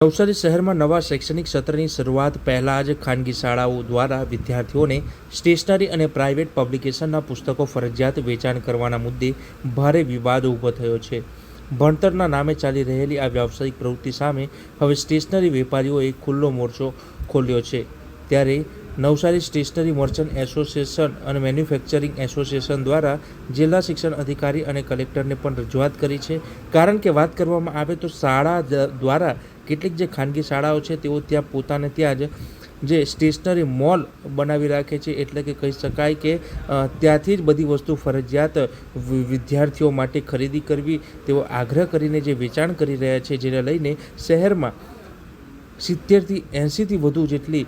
નવસારી શહેરમાં નવા શૈક્ષણિક સત્રની શરૂઆત પહેલાં જ ખાનગી શાળાઓ દ્વારા વિદ્યાર્થીઓને સ્ટેશનરી અને પ્રાઇવેટ પબ્લિકેશનના પુસ્તકો ફરજિયાત વેચાણ કરવાના મુદ્દે ભારે વિવાદ ઊભો થયો છે। ભણતરના નામે ચાલી રહેલી આ વ્યાવસાયિક પ્રવૃત્તિ સામે હવે સ્ટેશનરી વેપારીઓએ ખુલ્લો મોરચો ખોલ્યો છે। ત્યારે નવસારી સ્ટેશનરી મર્ચન્ટ એસોસિએશન અને મેન્યુફેક્ચરિંગ એસોસિએશન દ્વારા જિલ્લા શિક્ષણ અધિકારી અને કલેક્ટરને પણ રજૂઆત કરી છે। કારણ કે વાત કરવામાં આવે તો શાળા દ્વારા કેટલીક જે ખાનગી શાળાઓ છે તેઓ ત્યાં પોતાને ત્યાં જ જે સ્ટેશનરી મોલ બનાવી રાખે છે, એટલે કે કહી શકાય કે ત્યાંથી જ બધી વસ્તુ ફરજિયાત વિદ્યાર્થીઓ માટે ખરીદી કરવી તેવો આગ્રહ કરીને જે વેચાણ કરી રહ્યા છે, જેને લઈને શહેરમાં 70થી 80થી વધુ જેટલી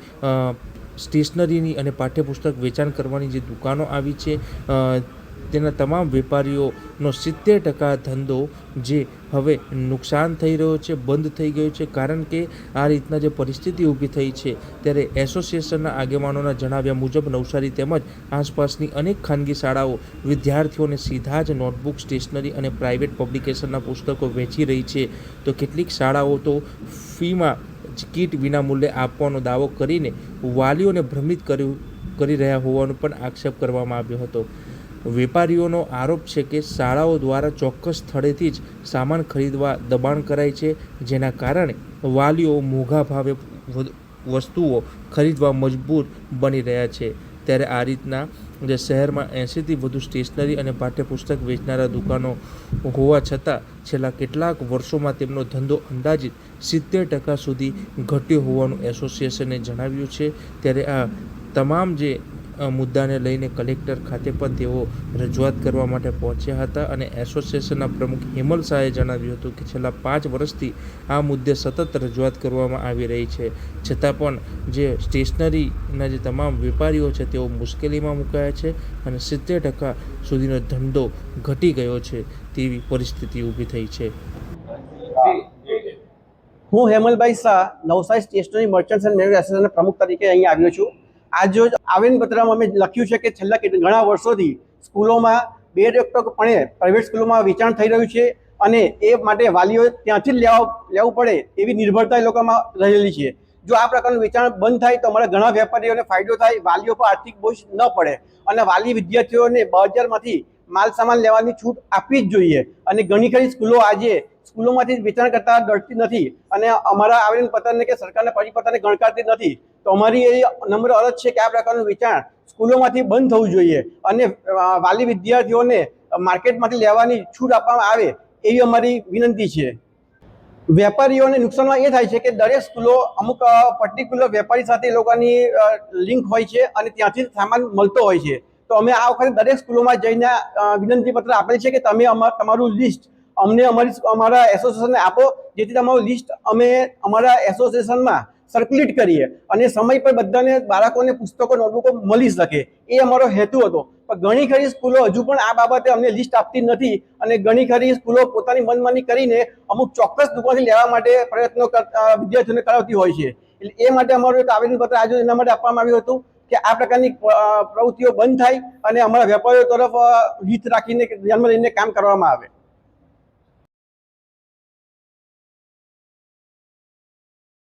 સ્ટેશનરીની અને પાઠ્યપુસ્તક વેચાણ કરવાની જે દુકાનો આવી છે, તેના તમામ વેપારીઓનો 70% ધંધો જે હવે નુકસાન થઈ રહ્યો છે, બંધ થઈ ગયો છે। કારણ કે આ રીતના જે પરિસ્થિતિ ઊભી થઈ છે, ત્યારે એસોસિએશનના આગેવાનોના જણાવ્યા મુજબ નવસારી તેમજ આસપાસની અનેક ખાનગી શાળાઓ વિદ્યાર્થીઓને સીધા જ નોટબુક, સ્ટેશનરી અને પ્રાઇવેટ પબ્લિકેશનના પુસ્તકો વેચી રહી છે, તો કેટલીક શાળાઓ તો ફીમાં કીટ વિના મૂલ્યે આપવાનો દાવો કરીને વાલીઓને ભ્રમિત કરી રહ્યા હોવાનો પણ આક્ષેપ કરવામાં આવ્યો હતો। વેપારીઓનો આરોપ છે કે શાળાઓ દ્વારા ચોક્કસ સ્થળેથી જ સામાન ખરીદવા દબાણ કરાય છે, જેના કારણે વાલીઓ મોંઘા ભાવે વસ્તુઓ ખરીદવા મજબૂર બની રહ્યા છે। ત્યારે આ રીતના જે શહેરમાં 80થી વધુ સ્ટેશનરી અને પાઠ્યપુસ્તક વેચનારા દુકાનો હોવા છતાં છેલ્લા કેટલાક વર્ષોમાં તેમનો ધંધો અંદાજિત 70% સુધી ઘટ્યો હોવાનું એસોસિએશને જણાવ્યું છે। ત્યારે આ તમામ જે મુદ્દાને લઈને કલેક્ટર ખાતે પણ તેઓ રજૂઆત કરવા માટે પહોંચ્યા હતા અને એસોસિએશનના પ્રમુખ હેમલ શાહે જણાવ્યું હતું કે છેલ્લા 5 વર્ષથી આ મુદ્દે સતત રજૂઆત કરવામાં આવી રહી છે, છતાં પણ જે સ્ટેશનરીના જે તમામ વેપારીઓ છે તેઓ મુશ્કેલીમાં મુકાયા છે અને 70% સુધીનો ધંધો ઘટી ગયો છે તેવી પરિસ્થિતિ ઊભી થઈ છે। હું Hemalbhai Shah Navsari stationery merchants and manufacturers એસોસિએશનના પ્રમુખ તરીકે અહીં આવ્યો છું। આજે આવેદનપત્રમાં અમે લખ્યું છે કે છેલ્લા ઘણા વર્ષોથી સ્કૂલોમાં બેરોકટોકપણે પ્રાઇવેટ સ્કૂલોમાં વેચાણ થઈ રહ્યું છે અને એ માટે વાલીઓ ત્યાંથી જ લેવું પડે એવી નિર્ભરતા એ લોકોમાં રહેલી છે। જો આ પ્રકારનું વેચાણ બંધ થાય તો અમારા ઘણા વેપારીઓને ફાયદો થાય, વાલીઓ પર આર્થિક બોજ ન પડે અને વાલી વિદ્યાર્થીઓને બજારમાંથી માલ સામાન લેવાની છૂટ આપવી જ જોઈએ। અને ઘણી ખરી સ્કૂલો આજે સ્કૂલોમાંથી વેચાણ કરતા ડરતી નથી અને અમારા આવેદનપત્રને કે સરકારના પરિપત્રને ગણકારતી નથી, તો અમારી એ નમ્ર અરજ છે કે આ પ્રકારનું વેચાણ સ્કૂલોમાંથી બંધ થવું જોઈએ અને વાલી વિદ્યાર્થીઓને માર્કેટમાંથી લેવાની છૂટ આપવામાં આવે એવી અમારી વિનંતી છે। વેપારીઓને નુકસાનમાં એ થાય છે કે દરેક સ્કૂલો અમુક પર્ટિક્યુલર વેપારી સાથે એ લોકોની લિંક હોય છે અને ત્યાંથી સામાન મળતો હોય છે। તો અમે આ વખતે દરેક સ્કૂલોમાં જઈને વિનંતી પત્ર આપેલ છે કે તમે તમારું લિસ્ટ અમને અમારા એસોસિએશનને આપો, જેથી તમારું લિસ્ટ અમે અમારા એસોસિએશનમાં સર્ક્યુલેટ કરીએ અને સમય પર બધાને બાળકોને પુસ્તકો, નોટબુકો મળી શકે, એ અમારો હેતુ હતો। પણ ઘણી ખરી સ્કૂલો હજુ પણ આ બાબતે અમને લિસ્ટ આપતી નથી અને ઘણી ખરી સ્કૂલો પોતાની મનમાની કરીને અમુક ચોક્કસ દુકાનથી લેવા માટે પ્રયત્નો વિદ્યાર્થીઓને કરાવતી હોય છે। એટલે એ માટે અમારું એક આવેદનપત્ર આજે એના માટે આપવામાં આવ્યું હતું કે આ પ્રકારની પ્રવૃત્તિઓ બંધ થાય અને અમારા વેપારીઓ તરફ હિત રાખીને ધ્યાનમાં લઈને કામ કરવામાં આવે।